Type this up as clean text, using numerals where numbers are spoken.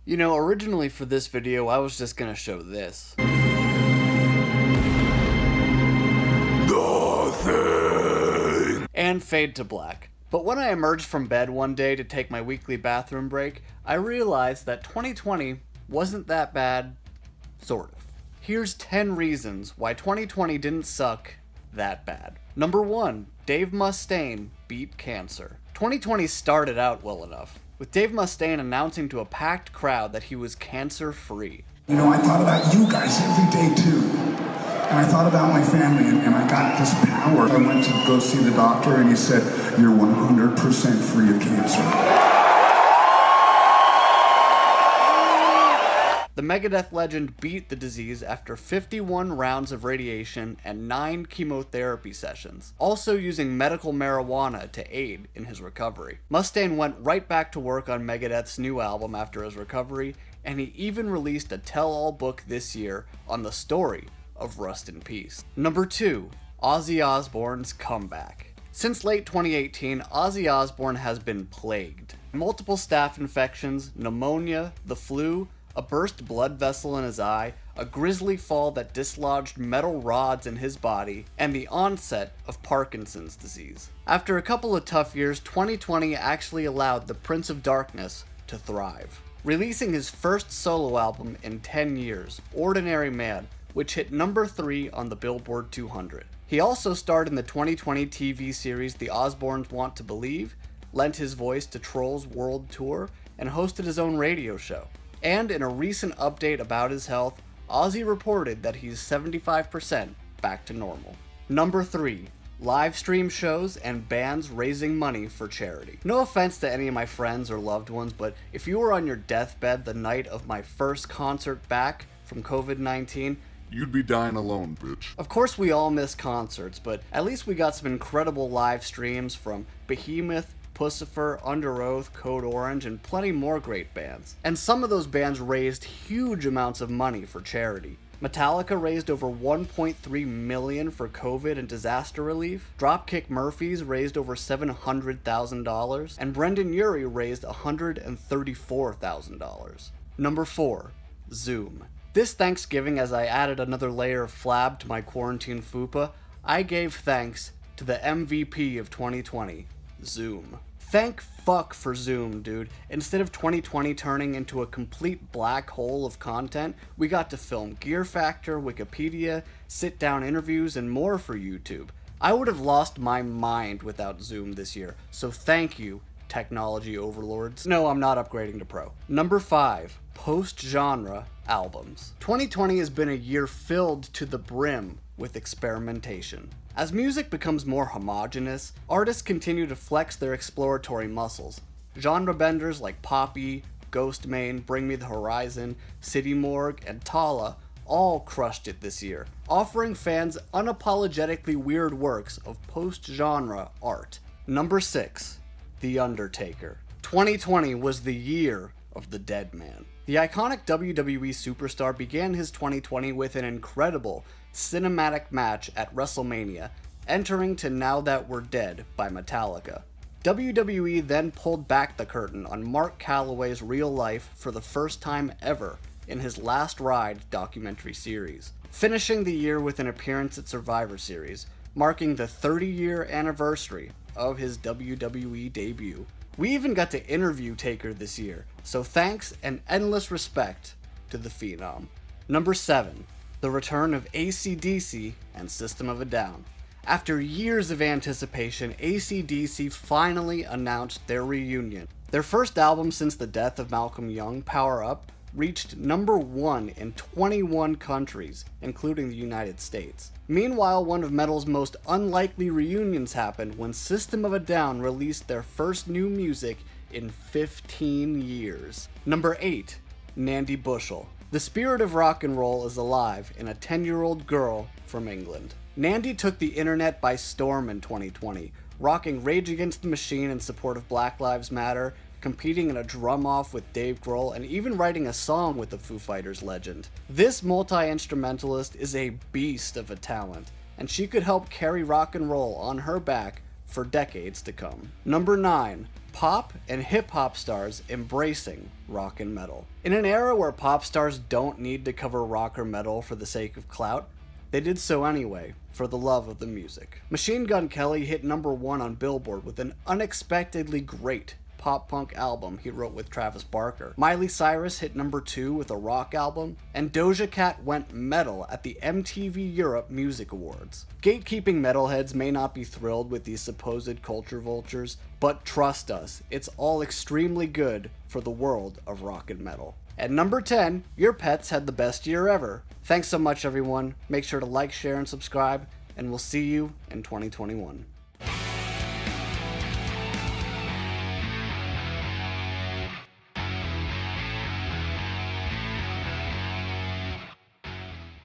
You know, originally for this video, I was just gonna show this. Nothing! And fade to black. But when I emerged from bed one day to take my weekly bathroom break, I realized that 2020 wasn't that bad, sort of. Here's 10 reasons why 2020 didn't suck that bad. Number 1, Dave Mustaine beat cancer. 2020 started out well enough, with Dave Mustaine announcing to a packed crowd that he was cancer-free. You know, I thought about you guys every day too. And I thought about my family, and I got this power. I went to go see the doctor, and he said, "You're 100% free of cancer." The Megadeth legend beat the disease after 51 rounds of radiation and 9 chemotherapy sessions, also using medical marijuana to aid in his recovery. Mustaine went right back to work on Megadeth's new album after his recovery, and he even released a tell-all book this year on the story of Rust in Peace. Number 2, Ozzy Osbourne's comeback. Since late 2018, Ozzy Osbourne has been plagued. Multiple staph infections, pneumonia, the flu, a burst blood vessel in his eye, a grisly fall that dislodged metal rods in his body, and the onset of Parkinson's disease. After a couple of tough years, 2020 actually allowed the Prince of Darkness to thrive, releasing his first solo album in 10 years, Ordinary Man, which hit number 3 on the Billboard 200. He also starred in the 2020 TV series The Osbournes Want to Believe, lent his voice to Trolls World Tour, and hosted his own radio show. And in a recent update about his health, Ozzy reported that he's 75% back to normal. Number 3, live stream shows and bands raising money for charity. No offense to any of my friends or loved ones, but if you were on your deathbed the night of my first concert back from COVID-19, you'd be dying alone, bitch. Of course we all miss concerts, but at least we got some incredible live streams from Behemoth, Pussifer, Under Oath, Code Orange, and plenty more great bands. And some of those bands raised huge amounts of money for charity. Metallica raised over $1.3 million for COVID and disaster relief, Dropkick Murphys raised over $700,000, and Brendan Urie raised $134,000. Number 4, Zoom. This Thanksgiving, as I added another layer of flab to my quarantine fupa, I gave thanks to the MVP of 2020, Zoom. Thank fuck for Zoom, dude. Instead of 2020 turning into a complete black hole of content, we got to film Gear Factor, Wikipedia, sit-down interviews, and more for YouTube. I would have lost my mind without Zoom this year, so thank you, technology overlords. No, I'm not upgrading to Pro. Number 5, post-genre albums. 2020 has been a year filled to the brim with experimentation. As music becomes more homogenous, artists continue to flex their exploratory muscles. Genre benders like Poppy, Ghostmain, Bring Me the Horizon, City Morgue, and Tala all crushed it this year, offering fans unapologetically weird works of post-genre art. Number 6, The Undertaker. 2020 was the year of the dead man. The iconic WWE superstar began his 2020 with an incredible cinematic match at WrestleMania, entering to Now That We're Dead by Metallica. WWE then pulled back the curtain on Mark Calloway's real life for the first time ever in his Last Ride documentary series, finishing the year with an appearance at Survivor Series, marking the 30-year anniversary of his WWE debut. We even got to interview Taker this year, so thanks and endless respect to the Phenom. Number 7, the return of AC/DC and System of a Down. After years of anticipation, AC/DC finally announced their reunion. Their first album since the death of Malcolm Young, Power Up, reached number 1 in 21 countries, including the United States. Meanwhile, one of metal's most unlikely reunions happened when System of a Down released their first new music in 15 years. Number 8, Nandi Bushell. The spirit of rock and roll is alive in a 10-year-old girl from England. Nandi took the internet by storm in 2020, rocking Rage Against the Machine in support of Black Lives Matter, competing in a drum-off with Dave Grohl, and even writing a song with the Foo Fighters legend. This multi-instrumentalist is a beast of a talent, and she could help carry rock and roll on her back for decades to come. Number 9. Pop and hip-hop stars embracing rock and metal. In an era where pop stars don't need to cover rock or metal for the sake of clout, they did so anyway, for the love of the music. Machine Gun Kelly hit number 1 on Billboard with an unexpectedly great pop-punk album he wrote with Travis Barker. Miley Cyrus hit number 2 with a rock album, and Doja Cat went metal at the MTV Europe Music Awards. Gatekeeping metalheads may not be thrilled with these supposed culture vultures, but trust us, it's all extremely good for the world of rock and metal. At number 10, your pets had the best year ever. Thanks so much, everyone. Make sure to like, share, and subscribe, and we'll see you in 2021.